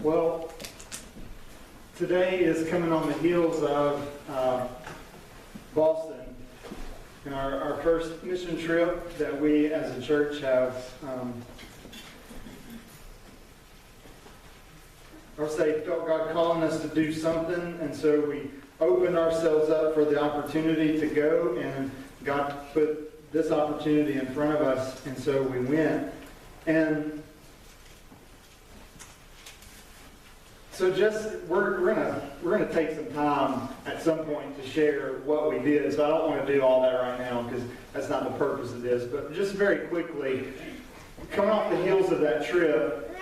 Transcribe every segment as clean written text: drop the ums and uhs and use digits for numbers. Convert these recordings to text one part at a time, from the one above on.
Well, today is coming on the heels of Boston, and our first mission trip that we as a church have, felt God calling us to do something, and so we opened ourselves up for the opportunity to go, and God put this opportunity in front of us, and so we went. And so we're gonna take some time at some point to share what we did. So I don't want to do all that right now because that's not the purpose of this. But just very quickly, coming off the heels of that trip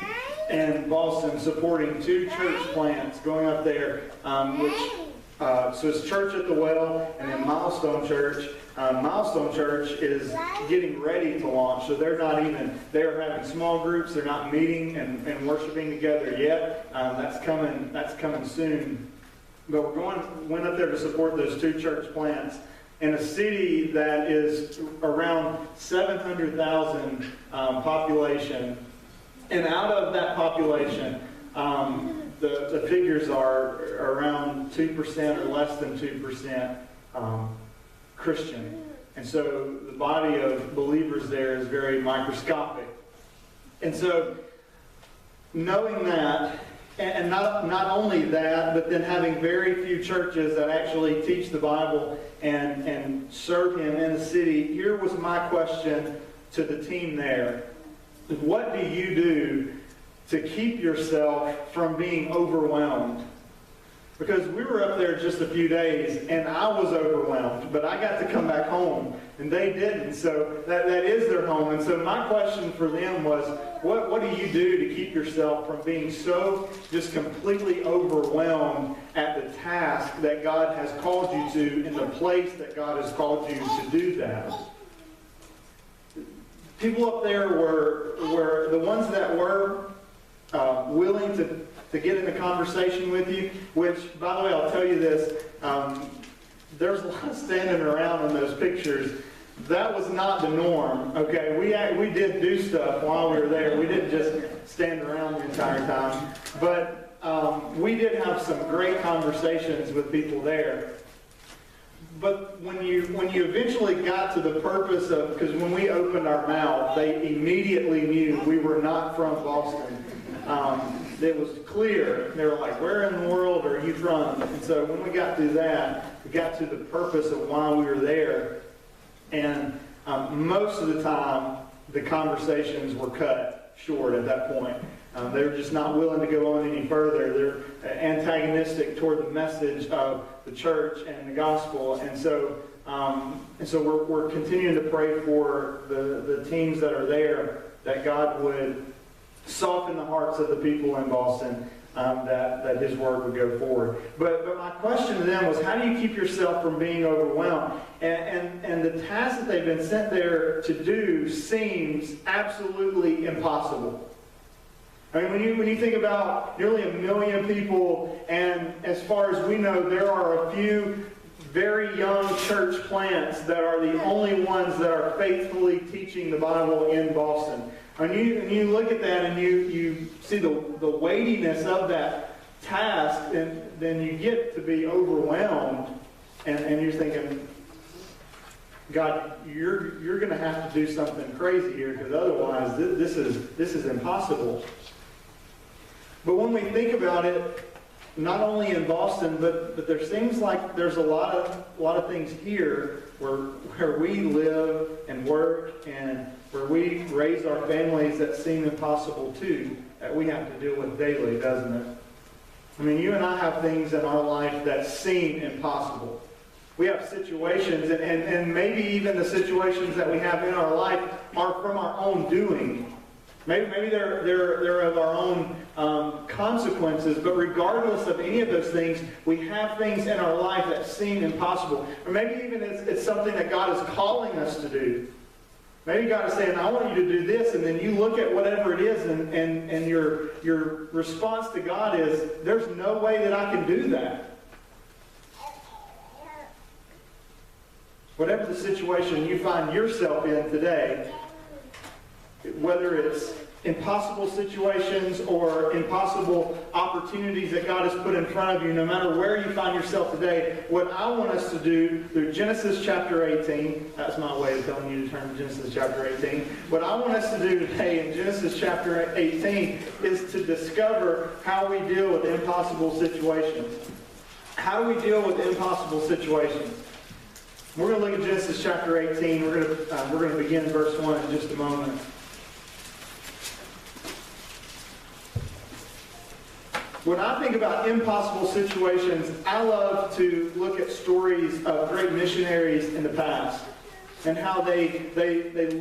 in Boston, supporting two church plants, going up there, so it's Church at the Well and then Milestone Church. Milestone Church is getting ready to launch, so they're having small groups, they're not meeting and worshiping together yet. That's coming soon. But went up there to support those two church plants in a city that is around 700,000 population. And out of that population, the figures are around 2% or less than 2% Christian. And so the body of believers there is very microscopic. And so knowing that, and not only that, but then having very few churches that actually teach the Bible and serve Him in the city, here was my question to the team there. What do you do to keep yourself from being overwhelmed? Because we were up there just a few days, and I was overwhelmed, but I got to come back home, and they didn't. So that is their home. And so my question for them was, what do you do to keep yourself from being so just completely overwhelmed at the task that God has called you to in the place that God has called you to do that? People up there were the ones that were willing to get in a conversation with you, which, by the way, I'll tell you this, there's a lot standing around in those pictures. That was not the norm, okay? We did do stuff while we were there. We didn't just stand around the entire time. But we did have some great conversations with people there. But when you eventually got to the purpose of, because when we opened our mouth, they immediately knew we were not from Boston. It was clear. They were like, where in the world are you from? And so when we got through that, we got to the purpose of why we were there. And most of the time, the conversations were cut short at that point. They were just not willing to go on any further. They're antagonistic toward the message of the church and the gospel. And so we're continuing to pray for the teams that are there, that God would soften the hearts of the people in Boston, that His word would go forward. But my question to them was, how do you keep yourself from being overwhelmed? And the task that they've been sent there to do seems absolutely impossible. I mean, when you think about nearly 1 million people, and as far as we know, there are a few very young church plants that are the only ones that are faithfully teaching the Bible in Boston. And you look at that and you see the weightiness of that task, and then you get to be overwhelmed, and you're thinking, God, you're going to have to do something crazy here, because otherwise this is impossible. But when we think about it, not only in Boston, but there seems like there's a lot of things here where we live and work and where we raise our families that seem impossible too, that we have to deal with daily, doesn't it? I mean, you and I have things in our life that seem impossible. We have situations, and maybe even the situations that we have in our life are from our own doing. Maybe they're of our own consequences, but regardless of any of those things, we have things in our life that seem impossible. Or maybe even it's something that God is calling us to do. Maybe God is saying, I want you to do this, and then you look at whatever it is, and your response to God is, there's no way that I can do that. Whatever the situation you find yourself in today, whether it's impossible situations or impossible opportunities that God has put in front of you, no matter where you find yourself today, what I want us to do through Genesis chapter 18, that's my way of telling you to turn to Genesis chapter 18. What I want us to do today in Genesis chapter 18 is to discover how we deal with impossible situations. How do we deal with impossible situations? We're going to look at Genesis chapter 18. We're going to begin in verse 1 in just a moment. When I think about impossible situations, I love to look at stories of great missionaries in the past and how they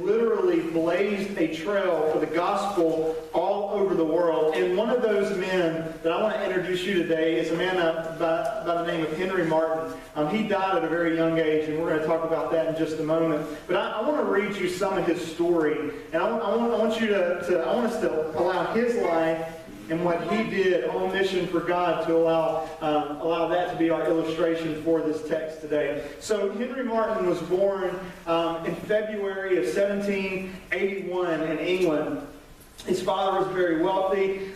literally blazed a trail for the gospel all over the world. And one of those men that I want to introduce you today is a man by the name of Henry Martyn. He died at a very young age, and we're going to talk about that in just a moment. But I want to read you some of his story, and I want us to allow his life and what he did on mission for God to allow that to be our illustration for this text today. So Henry Martyn was born in February of 1781 in England. His father was very wealthy.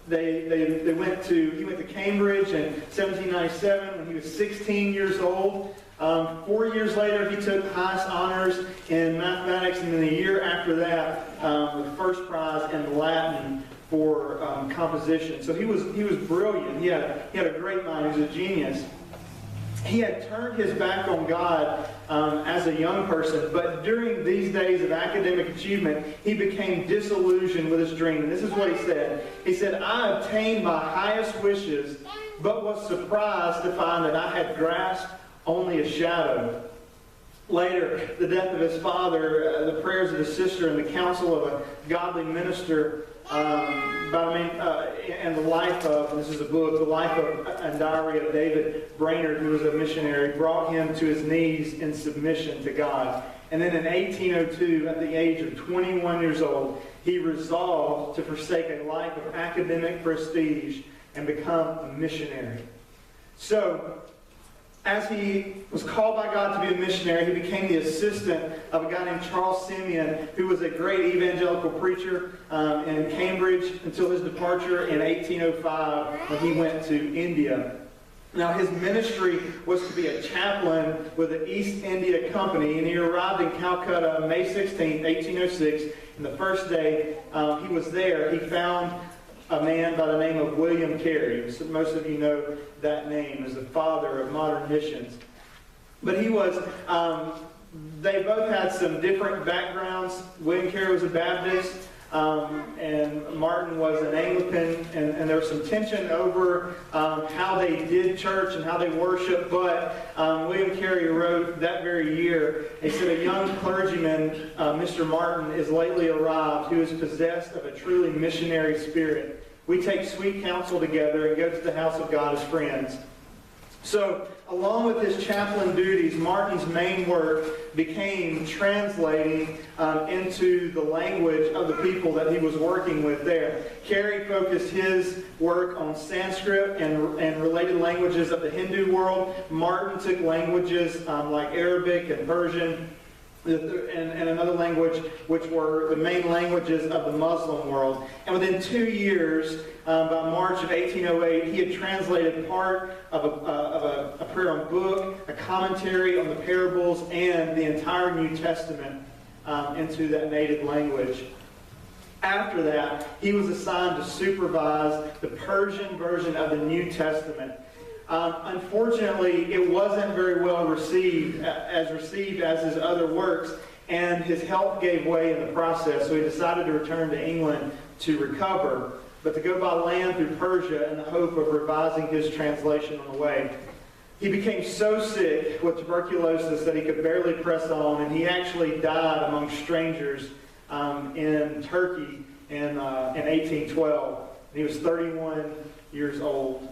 He went to Cambridge in 1797 when he was 16 years old. 4 years later, he took highest honors in mathematics, and then a year after that, the first prize in Latin for composition. So he was brilliant. He had a great mind. He was a genius. He had turned his back on God as a young person, but during these days of academic achievement, he became disillusioned with his dream. And this is what he said. He said, "I obtained my highest wishes, but was surprised to find that I had grasped only a shadow." Later, the death of his father, the prayers of his sister, and the counsel of a godly minister, and the life of, this is a book, the life of and diary of David Brainerd, who was a missionary, brought him to his knees in submission to God. And then in 1802, at the age of 21 years old, he resolved to forsake a life of academic prestige and become a missionary. So, as he was called by God to be a missionary, he became the assistant of a guy named Charles Simeon, who was a great evangelical preacher in Cambridge until his departure in 1805 when he went to India. Now, his ministry was to be a chaplain with the East India Company, and he arrived in Calcutta on May 16, 1806, and the first day he was there, he found a man by the name of William Carey. So most of you know that name as the father of modern missions. But he was, they both had some different backgrounds. William Carey was a Baptist, and Martyn was an Anglican, and there was some tension over how they did church and how they worshiped. But William Carey wrote that very year, he said, "A young clergyman, Mr. Martyn, is lately arrived who is possessed of a truly missionary spirit. We take sweet counsel together and go to the house of God as friends." So, along with his chaplain duties, Martyn's main work became translating into the language of the people that he was working with there. Carey focused his work on Sanskrit and related languages of the Hindu world. Martyn took languages like Arabic and Persian and another language, which were the main languages of the Muslim world. And within 2 years, by March of 1808, he had translated part of a prayer on book, a commentary on the parables, and the entire New Testament into that native language. After that, he was assigned to supervise the Persian version of the New Testament. Unfortunately, it wasn't very well received as his other works, and his health gave way in the process, so he decided to return to England to recover, but to go by land through Persia in the hope of revising his translation on the way. He became so sick with tuberculosis that he could barely press on, and he actually died among strangers in Turkey in 1812. He was 31 years old.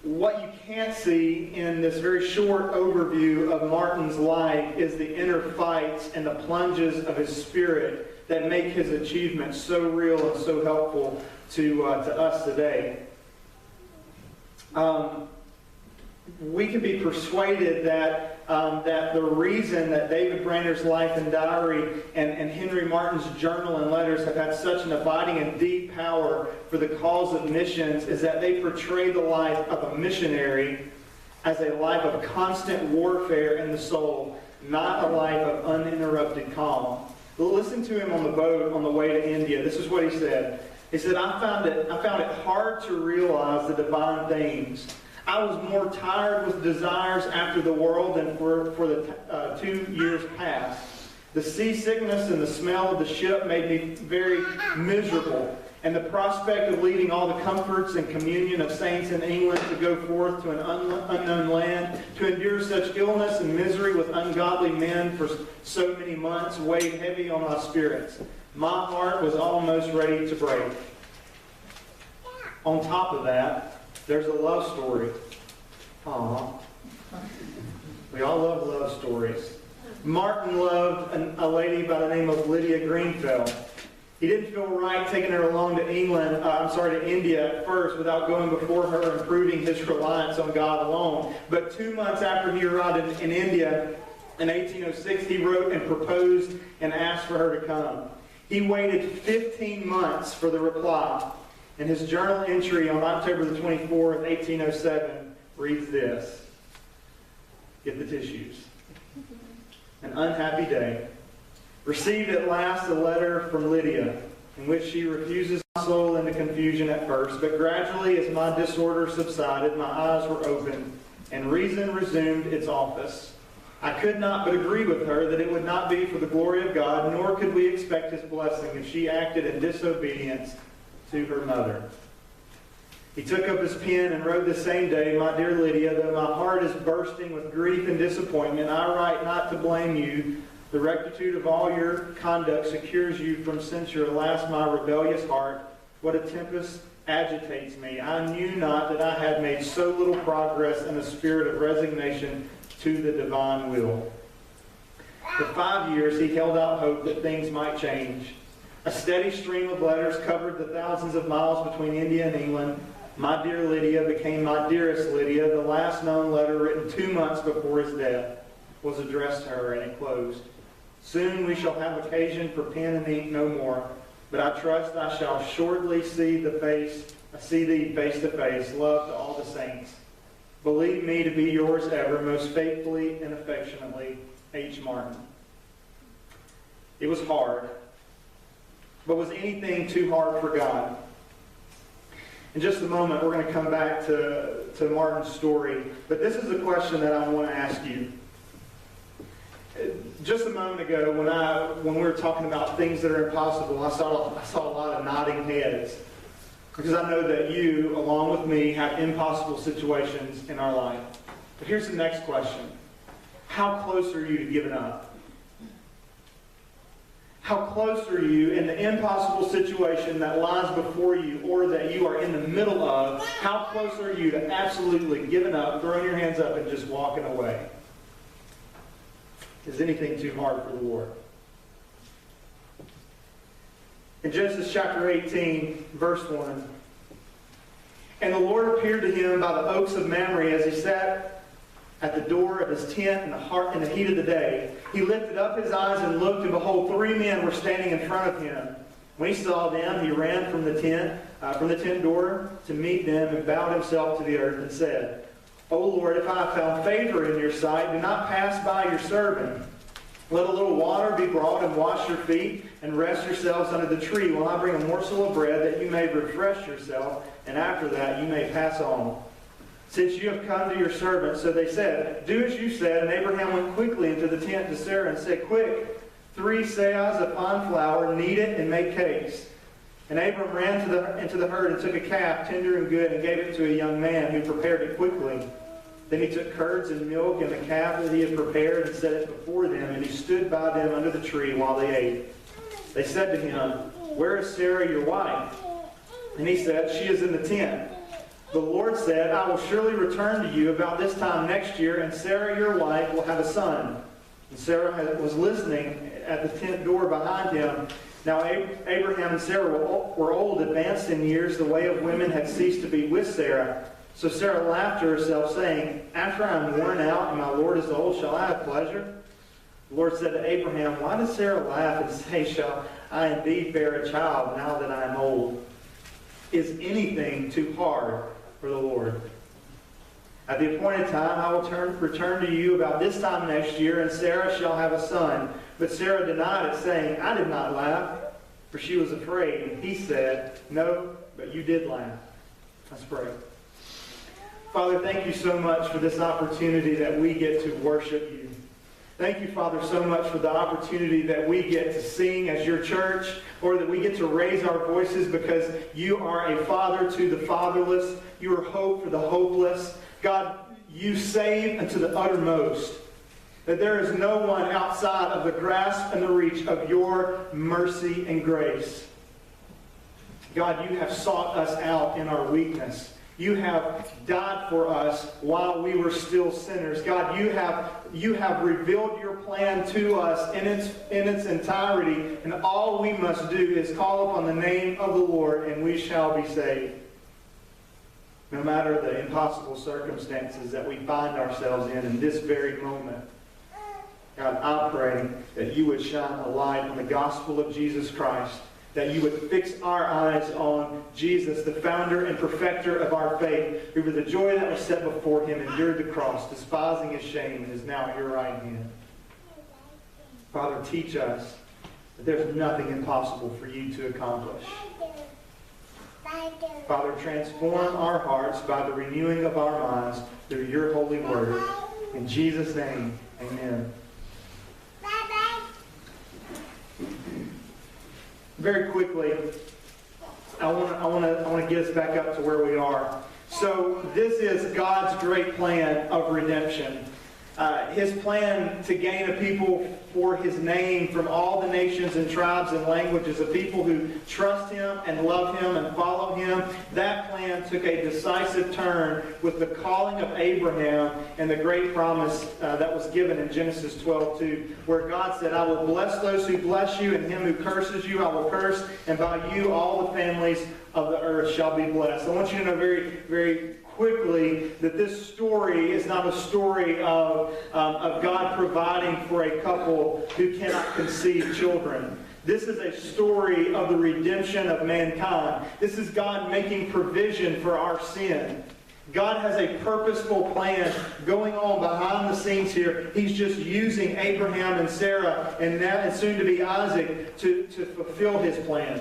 What you can't see in this very short overview of Martyn's life is the inner fights and the plunges of his spirit that make his achievements so real and so helpful to us today. we can be persuaded that that the reason that David Brainer's life and diary and Henry Martyn's journal and letters have had such an abiding and deep power for the cause of missions is that they portray the life of a missionary as a life of constant warfare in the soul, not a life of uninterrupted calm. Listen to him on the boat on the way to India. This is what he said. He said, I found it hard to realize the divine things. I was more tired with desires after the world than for the 2 years past. The seasickness and the smell of the ship made me very miserable, and the prospect of leaving all the comforts and communion of saints in England to go forth to an unknown land, to endure such illness and misery with ungodly men for so many months, weighed heavy on my spirits. My heart was almost ready to break. On top of that, there's a love story. Aww. We all love love stories. Martyn loved a lady by the name of Lydia Greenfeld. He didn't feel right taking her along to to India at first without going before her and proving his reliance on God alone. But 2 months after he arrived in India in 1806, he wrote and proposed and asked for her to come. He waited 15 months for the reply. And his journal entry on October the 24th, 1807 reads this. Get the tissues. An unhappy day. Received at last a letter from Lydia, in which she refuses my soul into confusion at first, but gradually as my disorder subsided, my eyes were opened, and reason resumed its office. I could not but agree with her that it would not be for the glory of God, nor could we expect his blessing if she acted in disobedience to her mother. He took up his pen and wrote the same day, My dear Lydia, though my heart is bursting with grief and disappointment, I write not to blame you. The rectitude of all your conduct secures you from censure. Alas, my rebellious heart, what a tempest agitates me. I knew not that I had made so little progress in a spirit of resignation to the divine will. For 5 years he held out hope that things might change. A steady stream of letters covered the thousands of miles between India and England. My dear Lydia became my dearest Lydia. The last known letter, written 2 months before his death, was addressed to her, and it closed. Soon we shall have occasion for pen and ink no more, but I trust I shall shortly see thee face to face. Love to all the saints. Believe me to be yours ever, most faithfully and affectionately, H. Martyn. It was hard, but was anything too hard for God? In just a moment, we're going to come back to Martyn's story, but this is a question that I want to ask you. Just a moment ago, when we were talking about things that are impossible, I saw a lot of nodding heads. Because I know that you, along with me, have impossible situations in our life. But here's the next question. How close are you to giving up? How close are you in the impossible situation that lies before you or that you are in the middle of? How close are you to absolutely giving up, throwing your hands up, and just walking away? Is anything too hard for the Lord? In Genesis chapter 18, verse 1, And the Lord appeared to him by the oaks of Mamre as he sat at the door of his tent in the heat of the day. He lifted up his eyes and looked, and behold, 3 men were standing in front of him. When he saw them, he ran from the tent door to meet them, and bowed himself to the earth and said, O Lord, if I have found favor in your sight, do not pass by your servant. Let a little water be brought and wash your feet, and rest yourselves under the tree while I bring a morsel of bread, that you may refresh yourself, and after that you may pass on. Since you have come to your servant, so they said, Do as you said. And Abraham went quickly into the tent to Sarah and said, Quick, 3 seahs of fine flour, knead it and make cakes. And Abram ran into the herd and took a calf, tender and good, and gave it to a young man who prepared it quickly. Then he took curds and milk and the calf that he had prepared and set it before them, and he stood by them under the tree while they ate. They said to him, Where is Sarah your wife? And he said, She is in the tent. The Lord said, I will surely return to you about this time next year, and Sarah your wife will have a son. And Sarah was listening at the tent door behind him. Now Abraham and Sarah were old, advanced in years. The way of women had ceased to be with Sarah. So Sarah laughed to herself, saying, "After I am worn out and my Lord is old, shall I have pleasure?" The Lord said to Abraham, "Why does Sarah laugh and say, 'Shall I indeed bear a child now that I am old?' Is anything too hard for the Lord? At the appointed time I will return to you about this time next year, and Sarah shall have a son." But Sarah denied it, saying, "I did not laugh," for she was afraid. And he said, "No, but you did laugh." Let's pray. Father, thank you so much for this opportunity that we get to worship you. Thank you, Father, so much for the opportunity that we get to sing as your church, or that we get to raise our voices because you are a father to the fatherless. You are hope for the hopeless. God, you save unto the uttermost. That there is no one outside of the grasp and the reach of your mercy and grace. God, you have sought us out in our weakness. You have died for us while we were still sinners. God, you have revealed your plan to us in its entirety, and all we must do is call upon the name of the Lord, and we shall be saved. No matter the impossible circumstances that we find ourselves in this very moment. God, I pray that you would shine a light on the gospel of Jesus Christ, that you would fix our eyes on Jesus, the founder and perfecter of our faith, who for the joy that was set before him endured the cross, despising his shame, and is now at your right hand. Father, teach us that there's nothing impossible for you to accomplish. Father, transform our hearts by the renewing of our minds through your holy word. In Jesus' name, amen. Very quickly, I want to get us back up to where we are. So this is God's great plan of redemption. His plan to gain a people for his name from all the nations and tribes and languages, of people who trust him and love him and follow him. That plan took a decisive turn with the calling of Abraham and the great promise that was given in Genesis 12:2, where God said, "I will bless those who bless you, and him who curses you I will curse, and by you all the families of the earth shall be blessed." I want you to know very, very quickly that this story is not a story of God providing for a couple who cannot conceive children. This is a story of the redemption of mankind. This is God making provision for our sin. God has a purposeful plan going on behind the scenes here. He's just using Abraham and Sarah and soon to be Isaac to fulfill his plan.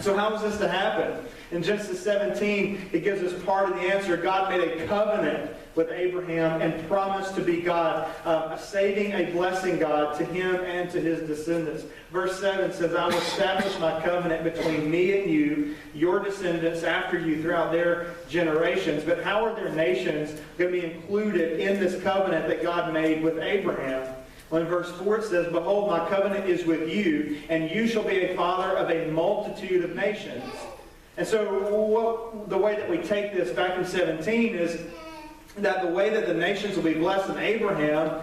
So how is this to happen? In Genesis 17, it gives us part of the answer. God made a covenant with Abraham and promised to be God, a saving, a blessing God to him and to his descendants. Verse 7 says, "I will establish my covenant between me and you, your descendants after you throughout their generations." But how are their nations going to be included in this covenant that God made with Abraham? Well, in verse 4 it says, "Behold, my covenant is with you, and you shall be a father of a multitude of nations." And so the way that we take this back in 17 is that the way that the nations will be blessed in Abraham,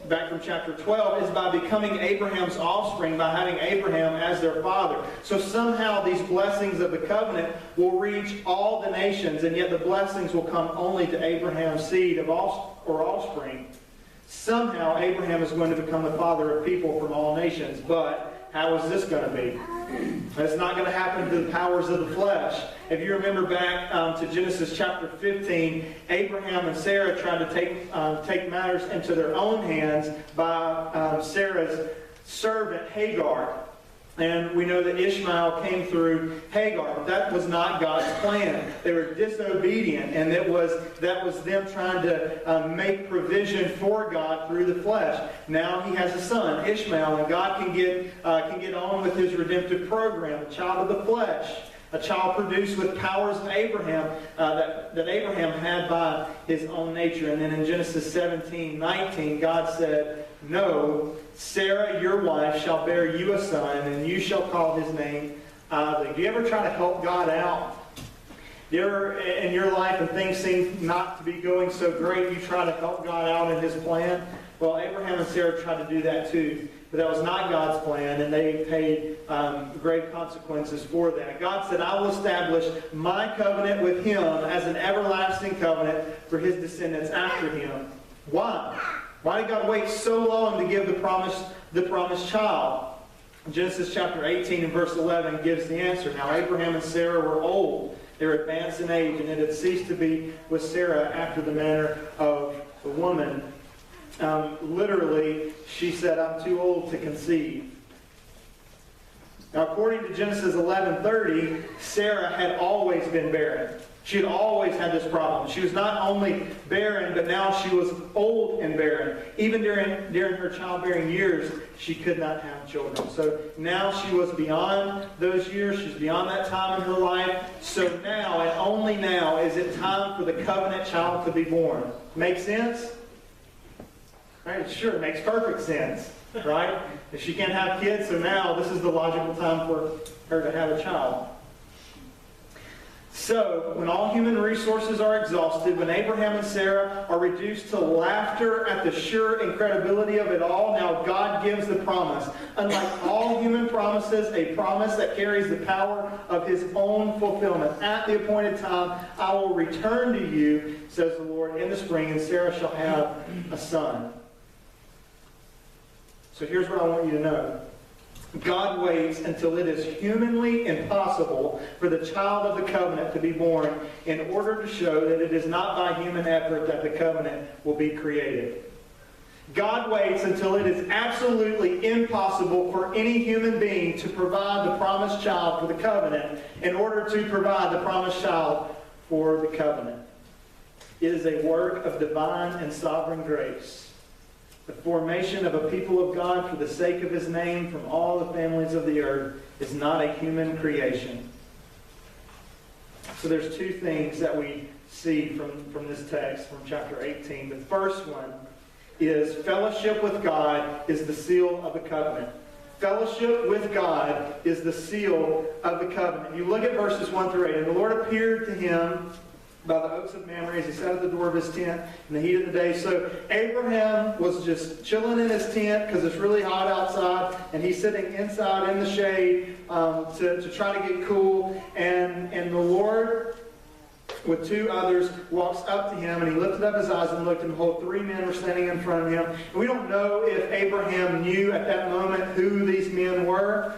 back from chapter 12, is by becoming Abraham's offspring, by having Abraham as their father. So somehow these blessings of the covenant will reach all the nations, and yet the blessings will come only to Abraham's seed or offspring. Somehow Abraham is going to become the father of people from all nations. But how is this going to be? It's not going to happen to the powers of the flesh. If you remember back to Genesis chapter 15, Abraham and Sarah tried to take matters into their own hands by Sarah's servant Hagar. And we know that Ishmael came through Hagar. But that was not God's plan. They were disobedient, and that was them trying to make provision for God through the flesh. Now he has a son, Ishmael, and God can get on with his redemptive program, a child of the flesh, a child produced with powers of Abraham that Abraham had by his own nature. And then in Genesis 17:19, God said, "No, Sarah, your wife, shall bear you a son, and you shall call his name Isaac." Do you ever try to help God out? Do you ever, in your life, when things seem not to be going so great, you try to help God out in his plan? Well, Abraham and Sarah tried to do that too. but that was not God's plan, and they paid grave consequences for that. God said, I will establish my covenant with him as an everlasting covenant for his descendants after him. Why? Why did God wait so long to give the promised child? Genesis chapter 18 and verse 11 gives the answer. Now Abraham and Sarah were old. They were advanced in age, and it had ceased to be with Sarah after the manner of the woman. Literally, she said, I'm too old to conceive. Now, according to Genesis 11:30, Sarah had always been barren. She had always had this problem. She was not only barren, but now she was old and barren. Even during her childbearing years, she could not have children. So now she was beyond those years. She's beyond that time in her life. So now, and only now, is it time for the covenant child to be born. Make sense? Right? Sure, it makes perfect sense. Right? If she can't have kids, so now this is the logical time for her to have a child. So, when all human resources are exhausted, when Abraham and Sarah are reduced to laughter at the sure incredibility of it all, now God gives the promise. Unlike all human promises, a promise that carries the power of his own fulfillment. At the appointed time, I will return to you, says the Lord, in the spring, and Sarah shall have a son. So here's what I want you to know. God waits until it is humanly impossible for the child of the covenant to be born in order to show that it is not by human effort that the covenant will be created. God waits until it is absolutely impossible for any human being to provide the promised child for the covenant in order to provide the promised child for the covenant. It is a work of divine and sovereign grace. The formation of a people of God for the sake of his name from all the families of the earth is not a human creation. So there's two things that we see from this text, from chapter 18. The first one is fellowship with God is the seal of the covenant. Fellowship with God is the seal of the covenant. You look at verses 1 through 8. And the Lord appeared to him by the oaks of Mamre as he sat at the door of his tent in the heat of the day. So Abraham was just chilling in his tent because it's really hot outside, and he's sitting inside in the shade to try to get cool. And the Lord, with two others, walks up to him, and he lifted up his eyes and looked, and behold, three men were standing in front of him. And we don't know if Abraham knew at that moment who these men were.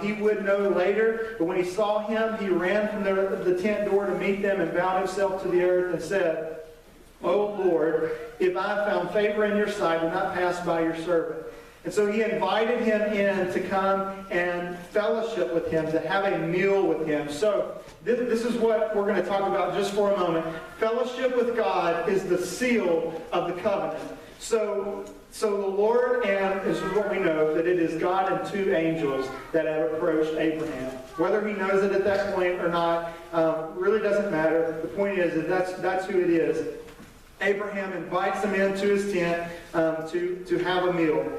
He would know later, but when he saw him, he ran from the tent door to meet them and bowed himself to the earth and said, O Lord, if I have found favor in your sight, do not pass by your servant. And so he invited him in to come and fellowship with him, to have a meal with him. So this is what we're going to talk about just for a moment. Fellowship with God is the seal of the covenant. So the Lord, and this is what we know, that it is God and two angels that have approached Abraham. Whether he knows it at that point or not really doesn't matter. The point is that that's who it is. Abraham invites them into his tent to have a meal.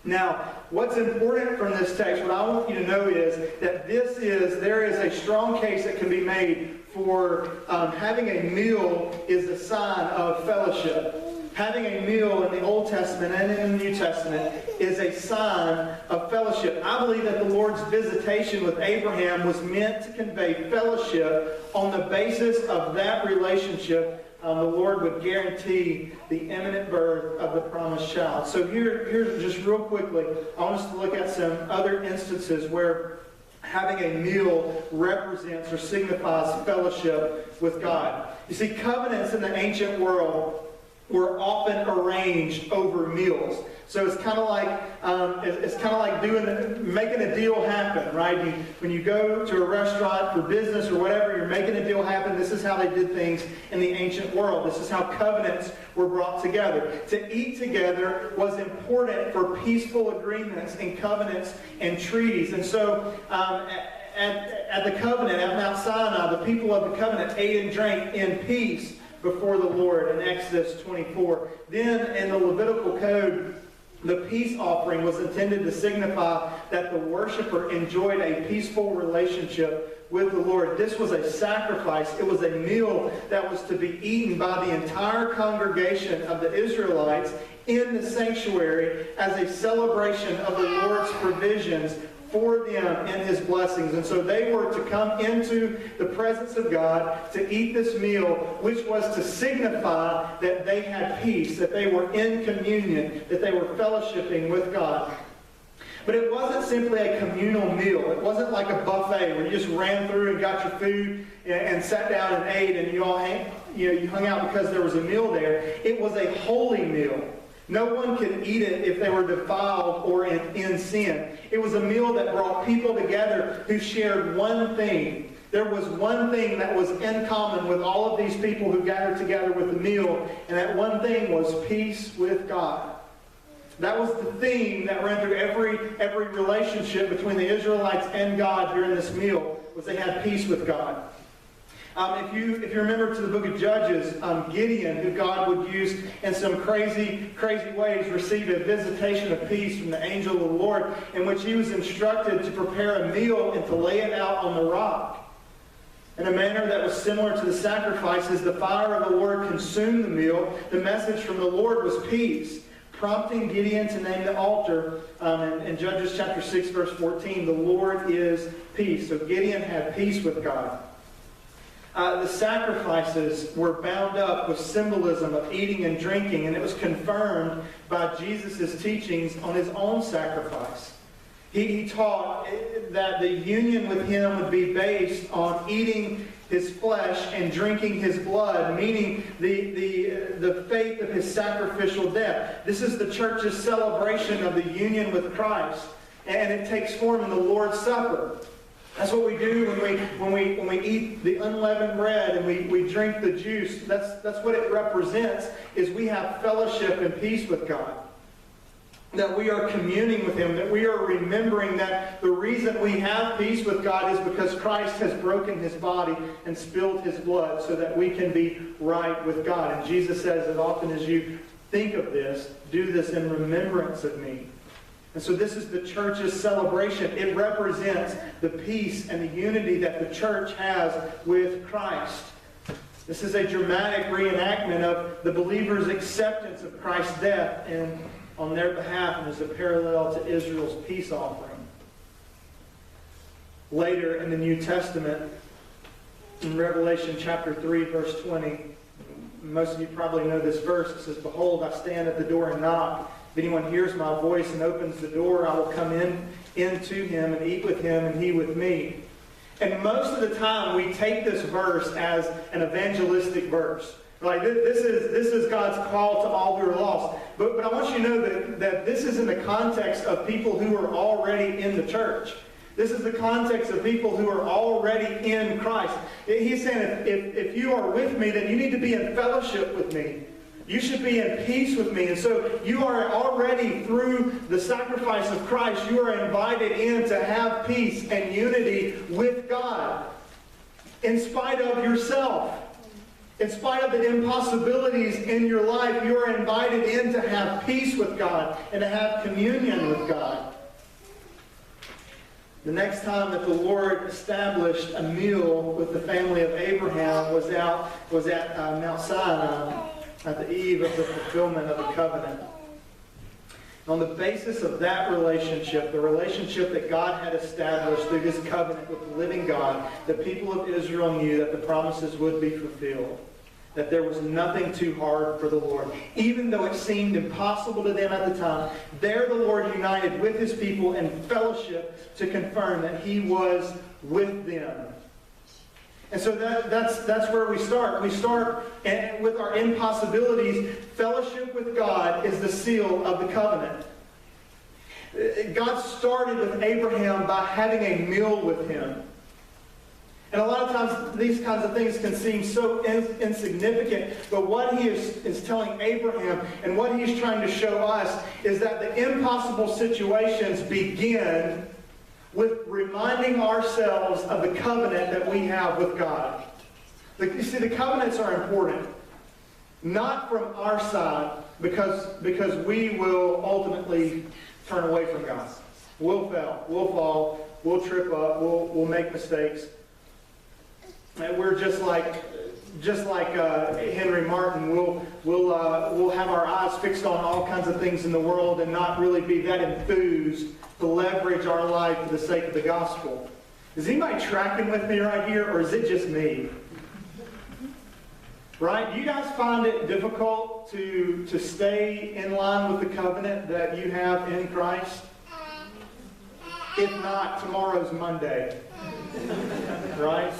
Now, what's important from this text, what I want you to know is that there is a strong case that can be made for having a meal is a sign of fellowship. Having a meal in the Old Testament and in the New Testament is a sign of fellowship. I believe that the Lord's visitation with Abraham was meant to convey fellowship on the basis of that relationship. The Lord would guarantee the imminent birth of the promised child. So here's just real quickly, I want us to look at some other instances where having a meal represents or signifies fellowship with God. You see, covenants in the ancient world were often arranged over meals. So it's kind of like making a deal happen, right? When you go to a restaurant for business or whatever, you're making a deal happen. This is how they did things in the ancient world. This is how covenants were brought together. To eat together was important for peaceful agreements and covenants and treaties. And so at the covenant, at Mount Sinai, the people of the covenant ate and drank in peace before the Lord in Exodus 24. Then in the Levitical Code, The peace offering was intended to signify that the worshiper enjoyed a peaceful relationship with the Lord. This was a sacrifice. It was a meal that was to be eaten by the entire congregation of the Israelites in the sanctuary as a celebration of the Lord's provisions for them in His blessings. And so they were to come into the presence of God to eat this meal, which was to signify that they had peace, that they were in communion, that they were fellowshipping with God. But it wasn't simply a communal meal. It wasn't like a buffet where you just ran through and got your food and sat down and ate and you hung out because there was a meal there. It was a holy meal. No one could eat it if they were defiled or in sin. It was a meal that brought people together who shared one thing. There was one thing that was in common with all of these people who gathered together with the meal, and that one thing was peace with God. That was the theme that ran through every relationship between the Israelites and God during this meal, was they had peace with God. If you remember to the book of Judges, Gideon, who God would use in some crazy ways, received a visitation of peace from the angel of the Lord, in which he was instructed to prepare a meal and to lay it out on the rock. In a manner that was similar to the sacrifices, the fire of the Lord consumed the meal. The message from the Lord was peace, prompting Gideon to name the altar in Judges chapter 6, verse 14, the Lord is peace. So Gideon had peace with God. The sacrifices were bound up with symbolism of eating and drinking, and it was confirmed by Jesus' teachings on His own sacrifice. He taught that the union with Him would be based on eating His flesh and drinking His blood, meaning the faith of His sacrificial death. This is the church's celebration of the union with Christ, and it takes form in the Lord's Supper. That's what we do when we eat the unleavened bread and we drink the juice. That's what it represents, is we have fellowship and peace with God. That we are communing with Him, that we are remembering that the reason we have peace with God is because Christ has broken His body and spilled His blood so that we can be right with God. And Jesus says, as often as you think of this, do this in remembrance of me. And so this is the church's celebration. It represents the peace and the unity that the church has with Christ. This is a dramatic reenactment of the believers' acceptance of Christ's death and on their behalf, and is a parallel to Israel's peace offering. Later in the New Testament, in Revelation chapter 3, verse 20, most of you probably know this verse. It says, "Behold, I stand at the door and knock. If anyone hears my voice and opens the door, I will come into him and eat with him and he with me." And most of the time we take this verse as an evangelistic verse. Like this is God's call to all who are lost. But I want you to know that this is in the context of people who are already in the church. This is the context of people who are already in Christ. He's saying, if you are with me, then you need to be in fellowship with me. You should be in peace with me. And so you are already, through the sacrifice of Christ, you are invited in to have peace and unity with God. In spite of yourself. In spite of the impossibilities in your life, you are invited in to have peace with God and to have communion with God. The next time that the Lord established a meal with the family of Abraham was at Mount Sinai, at the eve of the fulfillment of the covenant. On the basis of that relationship, the relationship that God had established through His covenant with the living God, the people of Israel knew that the promises would be fulfilled. That there was nothing too hard for the Lord. Even though it seemed impossible to them at the time, there the Lord united with His people in fellowship to confirm that He was with them. And so that's where we start. We start with our impossibilities. Fellowship with God is the seal of the covenant. God started with Abraham by having a meal with him. And a lot of times these kinds of things can seem so insignificant, but what He is telling Abraham and what He's trying to show us is that the impossible situations begin with reminding ourselves of the covenant that we have with God. You see, the covenants are important. Not from our side, because we will ultimately turn away from God. We'll fail. We'll fall. We'll trip up. We'll make mistakes. And we're just like Henry Martin. We'll have our eyes fixed on all kinds of things in the world and not really be that enthused to leverage our life for the sake of the gospel. Is anybody tracking with me right here, or is it just me? Right? Do you guys find it difficult to stay in line with the covenant that you have in Christ? If not, tomorrow's Monday. Right?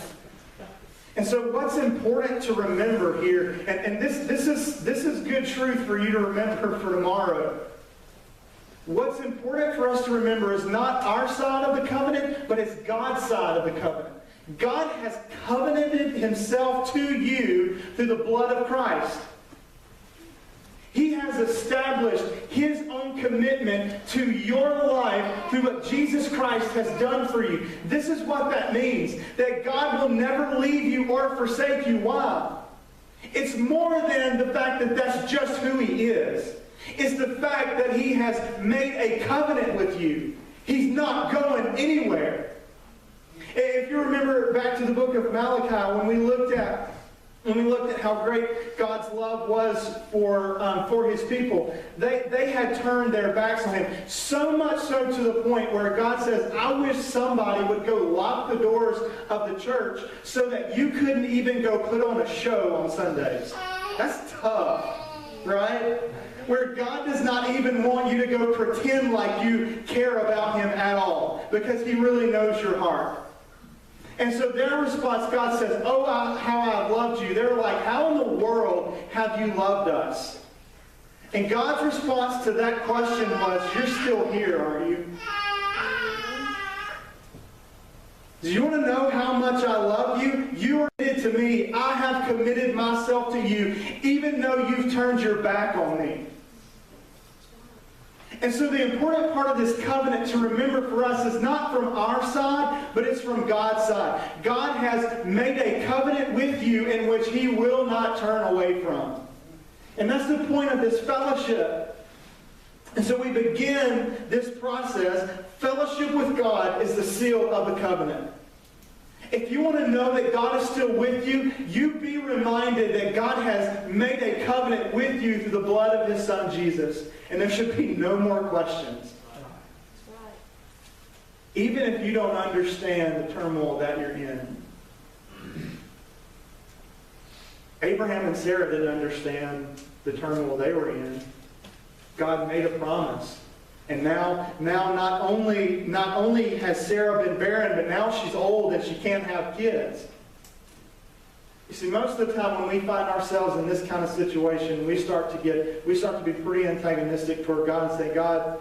And so what's important to remember here, and this is good truth for you to remember for tomorrow. What's important for us to remember is not our side of the covenant, but it's God's side of the covenant. God has covenanted himself to you through the blood of Christ. He has established his own commitment to your life through what Jesus Christ has done for you. This is what that means, that God will never leave you or forsake you. Why? It's more than the fact that that's just who he is. It's the fact that he has made a covenant with you. He's not going anywhere. If you remember back to the book of Malachi, when we looked at how great God's love was for his people, they had turned their backs on him. So much so to the point where God says, I wish somebody would go lock the doors of the church so that you couldn't even go put on a show on Sundays. That's tough, right? Where God does not even want you to go pretend like you care about him at all, because he really knows your heart. And so their response, God says, oh, how I've loved you. They're like, how in the world have you loved us? And God's response to that question was, you're still here, aren't you? Do you want to know how much I love you? You are committed to me. I have committed myself to you, even though you've turned your back on me. And so the important part of this covenant to remember for us is not from our side, but it's from God's side. God has made a covenant with you in which he will not turn away from. And that's the point of this fellowship. And so we begin this process. Fellowship with God is the seal of the covenant. If you want to know that God is still with you, you be reminded that God has made a covenant with you through the blood of his Son, Jesus. And there should be no more questions. Even if you don't understand the turmoil that you're in. Abraham and Sarah didn't understand the turmoil they were in. God made a promise. And now not only has Sarah been barren, but now she's old and she can't have kids. You see, most of the time when we find ourselves in this kind of situation, we start to be pretty antagonistic toward God and say, God,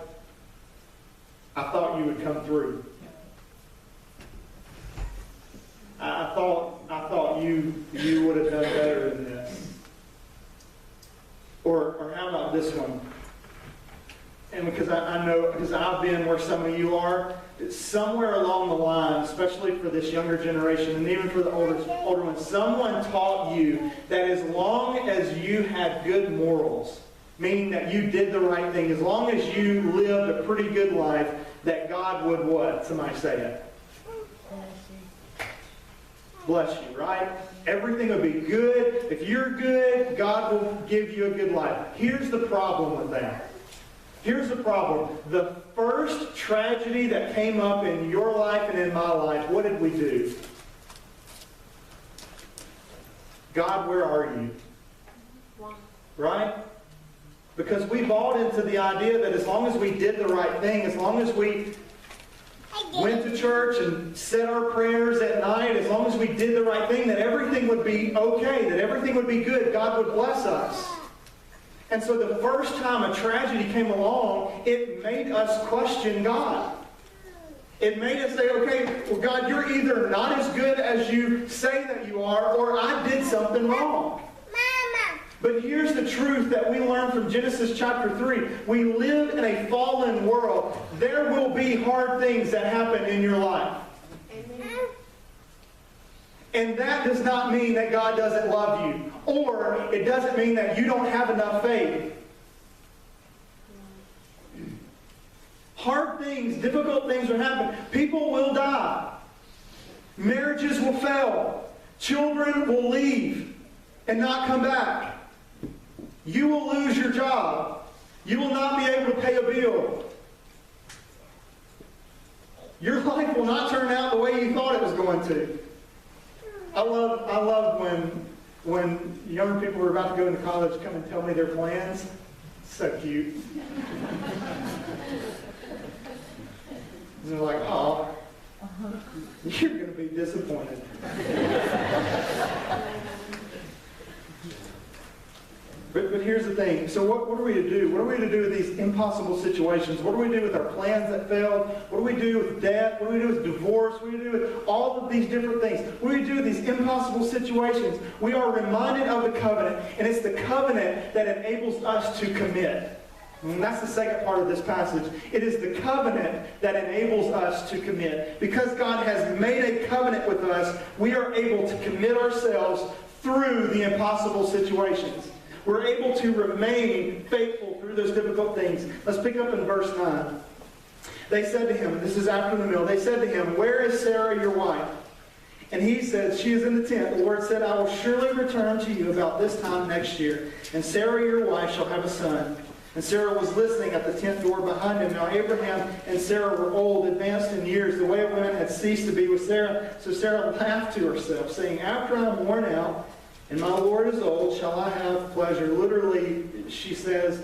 I thought you would come through. I thought you would have done better than this. Or how about this one? And because I know, because I've been where some of you are, somewhere along the line, especially for this younger generation and even for the older ones, someone taught you that as long as you had good morals, meaning that you did the right thing, as long as you lived a pretty good life, that God would what? Somebody say it. Bless you, right? Everything will be good. If you're good, God will give you a good life. Here's the problem with that. Here's the problem. The first tragedy that came up in your life and in my life, what did we do? God, where are you? Right? Because we bought into the idea that as long as we did the right thing, as long as we went to church and said our prayers at night, as long as we did the right thing, that everything would be okay, that everything would be good, God would bless us. And so the first time a tragedy came along, it made us question God. It made us say, okay, well, God, you're either not as good as you say that you are, or I did something wrong. Mama. But here's the truth that we learn from Genesis chapter 3. We live in a fallen world. There will be hard things that happen in your life. Amen. And that does not mean that God doesn't love you. Or it doesn't mean that you don't have enough faith. Hard things, difficult things will happen. People will die. Marriages will fail. Children will leave and not come back. You will lose your job. You will not be able to pay a bill. Your life will not turn out the way you thought it was going to. I love when younger people who are about to go into college come and tell me their plans. So cute. And they're like, oh, you're going to be disappointed. But here's the thing. So what are we to do? What are we to do with these impossible situations? What do we do with our plans that failed? What do we do with death? What do we do with divorce? What do we do with all of these different things? What do we do with these impossible situations? We are reminded of the covenant, and it's the covenant that enables us to commit. And that's the second part of this passage. It is the covenant that enables us to commit. Because God has made a covenant with us, we are able to commit ourselves through the impossible situations. We're able to remain faithful through those difficult things. Let's pick up in verse 9. They said to him, this is after the meal, they said to him, "Where is Sarah, your wife?" And he said, "She is in the tent." The Lord said, "I will surely return to you about this time next year, and Sarah, your wife, shall have a son." And Sarah was listening at the tent door behind him. Now Abraham and Sarah were old, advanced in years. The way of women had ceased to be with Sarah. So Sarah laughed to herself, saying, "After I am worn out, and my Lord is old, shall I have pleasure?" Literally, she says,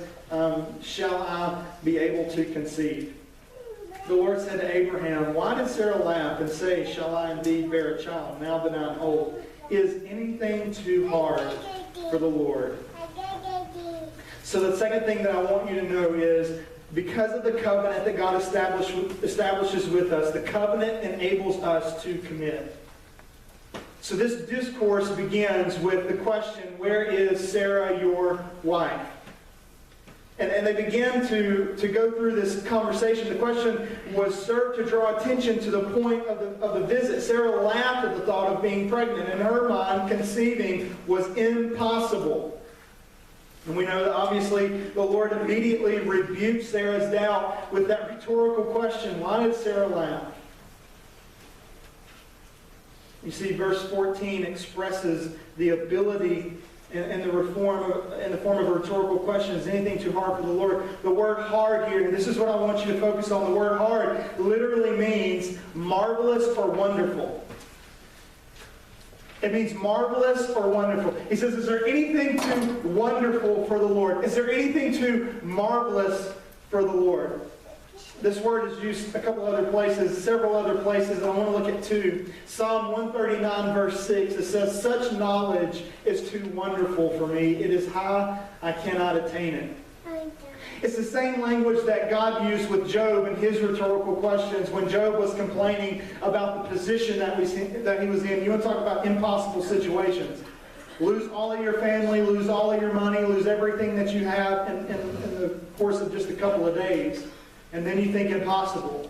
shall I be able to conceive? The Lord said to Abraham, "Why did Sarah laugh and say, shall I indeed bear a child now that I'm old? Is anything too hard for the Lord?" So the second thing that I want you to know is, because of the covenant that God establishes with us, the covenant enables us to commit. So this discourse begins with the question, "Where is Sarah, your wife?" And they begin to go through this conversation. The question was served to draw attention to the point of the visit. Sarah laughed at the thought of being pregnant. In her mind, conceiving was impossible. And we know that obviously the Lord immediately rebuked Sarah's doubt with that rhetorical question, why did Sarah laugh? You see, verse 14 expresses the ability in the form of a rhetorical question. Is anything too hard for the Lord? The word hard here, and this is what I want you to focus on. The word hard literally means marvelous or wonderful. It means marvelous or wonderful. He says, is there anything too wonderful for the Lord? Is there anything too marvelous for the Lord? This word is used a couple other places, several other places, and I want to look at two. Psalm 139, verse 6, it says, "Such knowledge is too wonderful for me. It is high, I cannot attain it." It's the same language that God used with Job in his rhetorical questions when Job was complaining about the position that he was in. You want to talk about impossible situations. Lose all of your family, lose all of your money, lose everything that you have in the course of just a couple of days. And then you think impossible.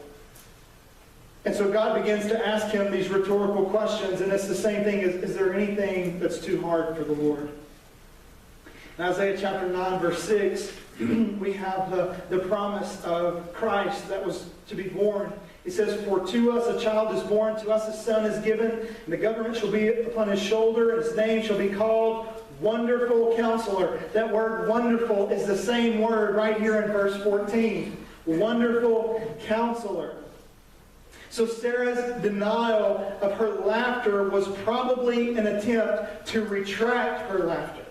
And so God begins to ask him these rhetorical questions, and it's the same thing. Is there anything that's too hard for the Lord? In Isaiah chapter 9, verse 6, we have the promise of Christ that was to be born. It says, "For to us a child is born, to us a son is given, and the government shall be upon his shoulder, and his name shall be called Wonderful Counselor." That word wonderful is the same word right here in verse 14. Wonderful Counselor. So Sarah's denial of her laughter was probably an attempt to retract her laughter.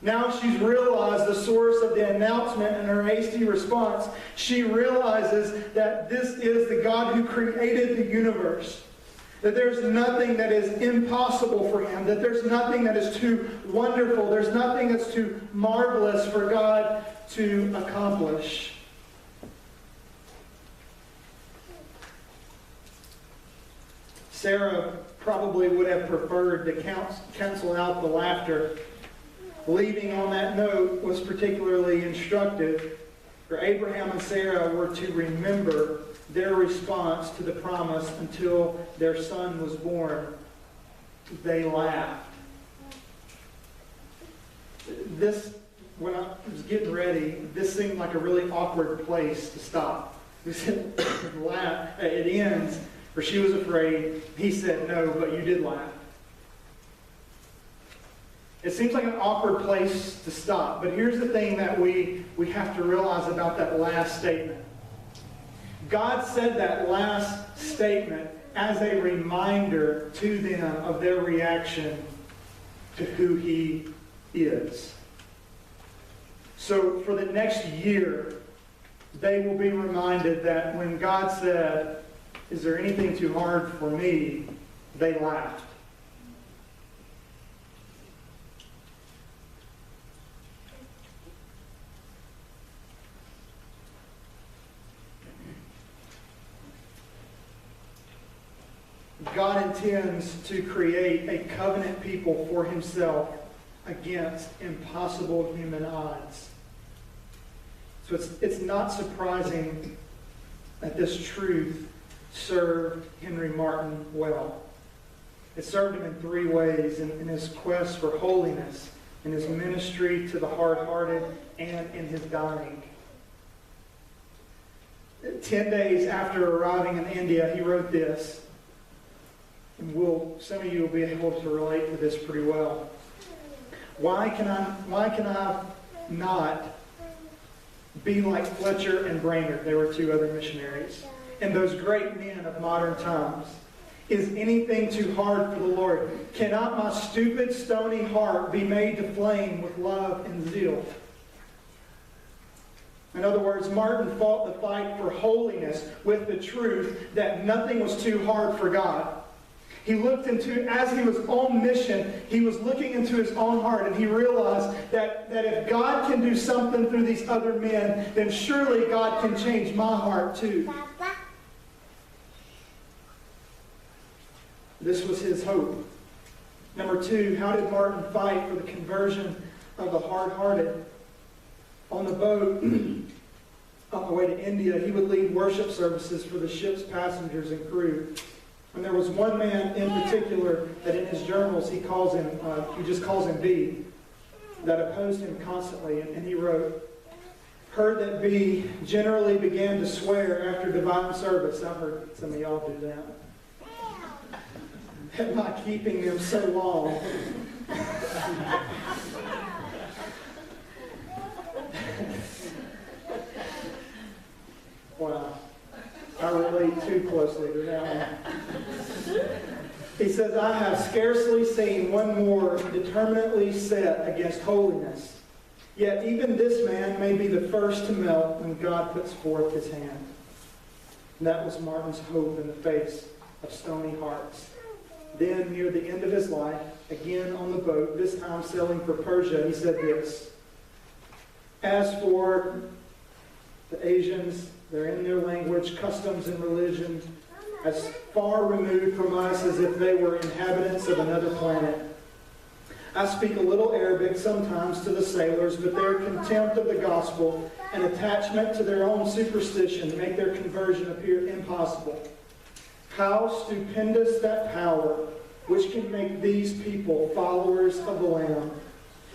Now she's realized the source of the announcement and her hasty response. She realizes that this is the God who created the universe. That there's nothing that is impossible for him. That there's nothing that is too wonderful. There's nothing that's too marvelous for God to accomplish. Sarah probably would have preferred to cancel out the laughter. Leaving on that note was particularly instructive, for Abraham and Sarah were to remember their response to the promise until their son was born. They laughed. When I was getting ready, this seemed like a really awkward place to stop. We said, laugh. It ends, for she was afraid. He said, no, but you did laugh. It seems like an awkward place to stop, but here's the thing that we have to realize about that last statement. God said that last statement as a reminder to them of their reaction to who He is. So for the next year, they will be reminded that when God said, "Is there anything too hard for me?" they laughed. God intends to create a covenant people for Himself against impossible human odds. So it's not surprising that this truth served Henry Martyn well. It served him in three ways: in his quest for holiness, in his ministry to the hard-hearted, and in his dying. 10 days after arriving in India, he wrote this. And some of you will be able to relate to this pretty well. Why can I not be like Fletcher and Brainerd? They were two other missionaries. And those great men of modern times. Is anything too hard for the Lord? Cannot my stupid, stony heart be made to flame with love and zeal? In other words, Martyn fought the fight for holiness with the truth that nothing was too hard for God. He looked into, as he was on mission, he was looking into his own heart, and he realized that if God can do something through these other men, then surely God can change my heart too. This was his hope. Number two, how did Martyn fight for the conversion of the hard-hearted? On the boat, on the way to India, he would lead worship services for the ship's passengers and crew. And there was one man in particular that in his journals he just calls him B, that opposed him constantly. And he wrote, "Heard that B generally began to swear after divine service." I've heard some of y'all do that. At my keeping them so long. Wow. I relate too closely to that one. He says, "I have scarcely seen one more determinately set against holiness. Yet even this man may be the first to melt when God puts forth His hand." And that was Martyn's hope in the face of stony hearts. Then, near the end of his life, again on the boat, this time sailing for Persia, he said this: "As for the Asians, they're in their language, customs, and religion as far removed from us as if they were inhabitants of another planet. I speak a little Arabic sometimes to the sailors, but their contempt of the gospel and attachment to their own superstition make their conversion appear impossible. How stupendous that power which can make these people followers of the Lamb,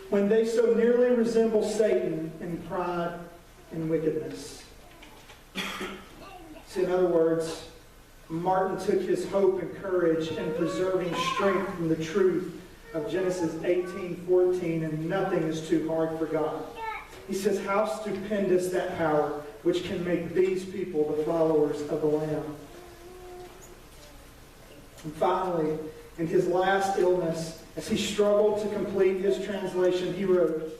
when they so nearly resemble Satan in pride and wickedness." So in other words, Martyn took his hope and courage in preserving strength from the truth of Genesis 18:14, and nothing is too hard for God. He says, how stupendous that power which can make these people the followers of the Lamb. And finally, in his last illness, as he struggled to complete his translation, he wrote,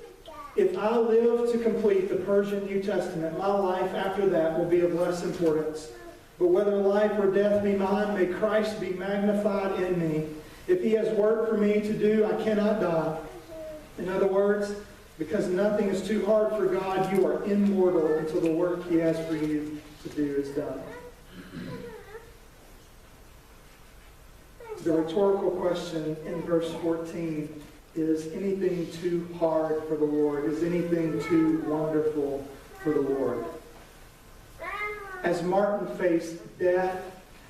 "If I live to complete the Persian New Testament, my life after that will be of less importance. But whether life or death be mine, may Christ be magnified in me. If He has work for me to do, I cannot die." In other words, because nothing is too hard for God, you are immortal until the work He has for you to do is done. The rhetorical question in verse 14 is, anything too hard for the Lord? Is anything too wonderful for the Lord? As Martyn faced death,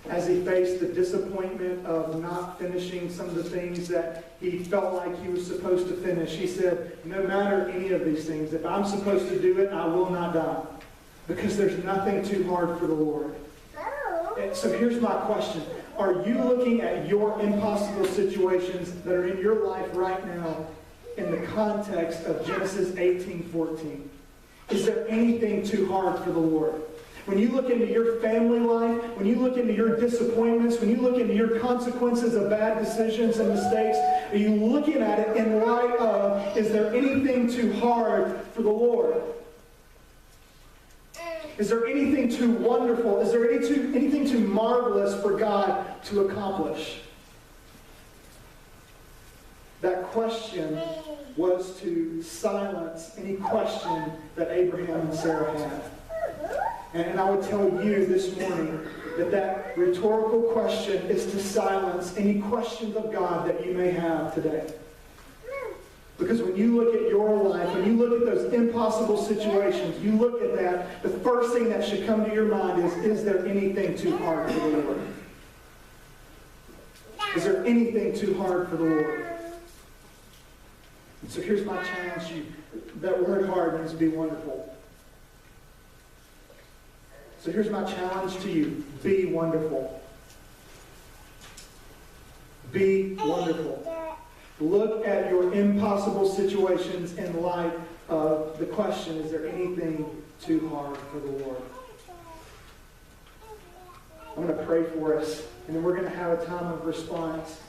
as he faced the disappointment of not finishing some of the things that he felt like he was supposed to finish, he said, no matter any of these things, if I'm supposed to do it, I will not die. Because there's nothing too hard for the Lord. And so here's my question. Are you looking at your impossible situations that are in your life right now in the context of Genesis 18:14? Is there anything too hard for the Lord? When you look into your family life, when you look into your disappointments, when you look into your consequences of bad decisions and mistakes, are you looking at it in light of, is there anything too hard for the Lord? Is there anything too wonderful? Is there anything too marvelous for God to accomplish? That question was to silence any question that Abraham and Sarah had. And I would tell you this morning that rhetorical question is to silence any questions of God that you may have today. Because when you look at your life, when you look at those impossible situations, you look at that, the first thing that should come to your mind is there anything too hard for the Lord? Is there anything too hard for the Lord? And so here's my challenge to you. That word hard means to be wonderful. So here's my challenge to you. Be wonderful. Be wonderful. Look at your impossible situations in light of the question, is there anything too hard for the Lord? I'm going to pray for us, and then we're going to have a time of response.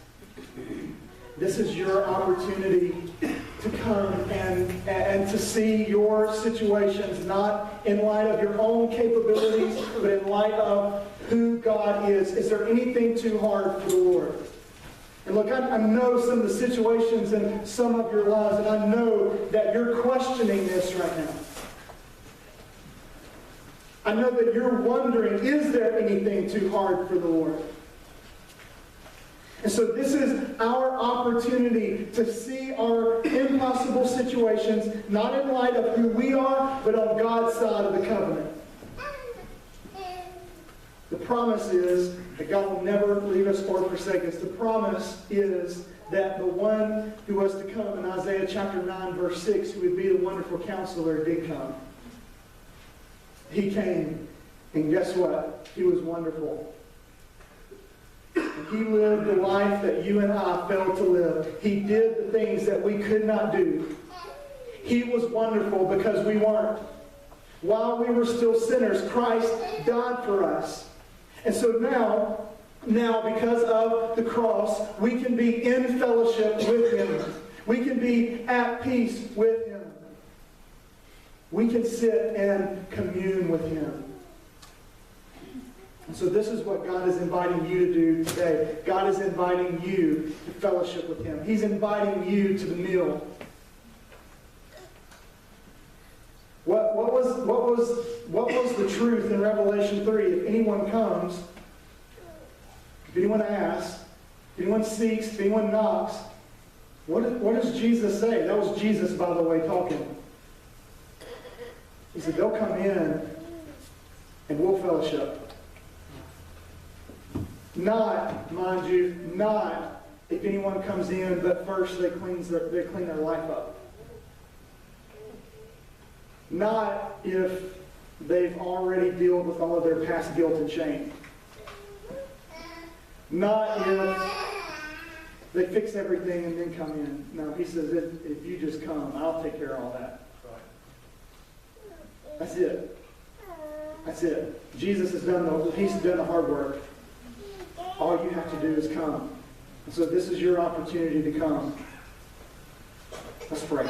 This is your opportunity to come and to see your situations not in light of your own capabilities, but in light of who God is. Is there anything too hard for the Lord? And look, I know some of the situations in some of your lives, and I know that you're questioning this right now. I know that you're wondering, is there anything too hard for the Lord? And so this is our opportunity to see our impossible situations, not in light of who we are, but on God's side of the covenant. The promise is that God will never leave us or forsake us. The promise is that the one who was to come in Isaiah chapter 9, verse 6, who would be the wonderful counselor, did come. He came, and guess what? He was wonderful. And he lived the life that you and I failed to live. He did the things that we could not do. He was wonderful because we weren't. While we were still sinners, Christ died for us. And so now, because of the cross, we can be in fellowship with Him. We can be at peace with Him. We can sit and commune with Him. And so this is what God is inviting you to do today. God is inviting you to fellowship with Him. He's inviting you to the meal. What was the truth in Revelation 3? If anyone comes, if anyone asks, if anyone seeks, if anyone knocks, what does Jesus say? That was Jesus, by the way, talking. He said, they'll come in and we'll fellowship. Not, mind you, not if anyone comes in, but first they clean their life up. Not if they've already dealt with all of their past guilt and shame. Not if they fix everything and then come in. No, he says, if you just come, I'll take care of all that. That's it. That's it. Jesus has done the hard work. All you have to do is come. And so this is your opportunity to come. Let's pray.